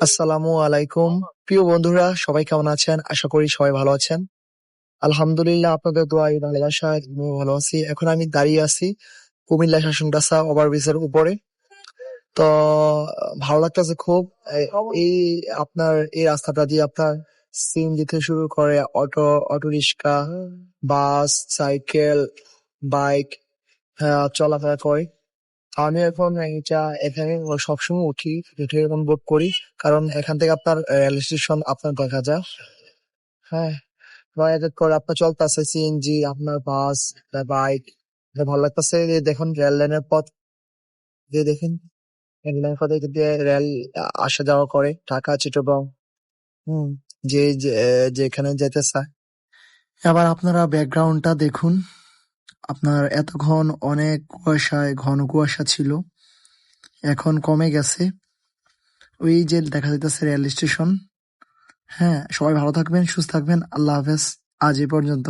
আসসালামু আলাইকুম। প্রিয় বন্ধুরা, সবাই কেমন আছেন? আশা করি সবাই ভালো আছেন। আলহামদুলিল্লাহ, আপনাদের দোয়ায় ভালোবাসায় আমিও ভালো আছি। এখন আমি দাঁড়িয়ে আছি কুমিল্লা শাসনগাছা ওভারব্রিজের উপরে। তো ভালো লাগতেছে খুব। এই আপনার এই রাস্তাটা দিয়ে আপনার সিএনজি থেকে শুরু করে অটো রিক্সা, বাস, সাইকেল, বাইক চলাফেরা করে। আমি এখন এখানে সবসময় উঠে এরকম বোধ করি, কারণ এখান থেকে আপনার রেল স্টেশন আপনার দেখা যায়। হ্যাঁ, এদের করে আপনার চলতেছে সিএনজি, আপনার বাস, বাইক। ভালো লাগতেছে যে দেখুন রেল লাইনের পথ, যে দেখেন রেল লাইনের পথে দিয়ে রেল আসা যাওয়া করে ঢাকা চিটাগং। হম যেখানে যেতে চায়। এবার আপনারা ব্যাকগ্রাউন্ডটা দেখুন। আপনার এতক্ষণ অনেক ঘন কুয়াশা ছিল, এখন কমে গেছে। ওই যে দেখা যাইতেছে রেল স্টেশন। হ্যাঁ, সবাই ভালো থাকবেন, সুস্থ থাকবেন। আল্লাহ হাফেজ। আজ এই পর্যন্ত।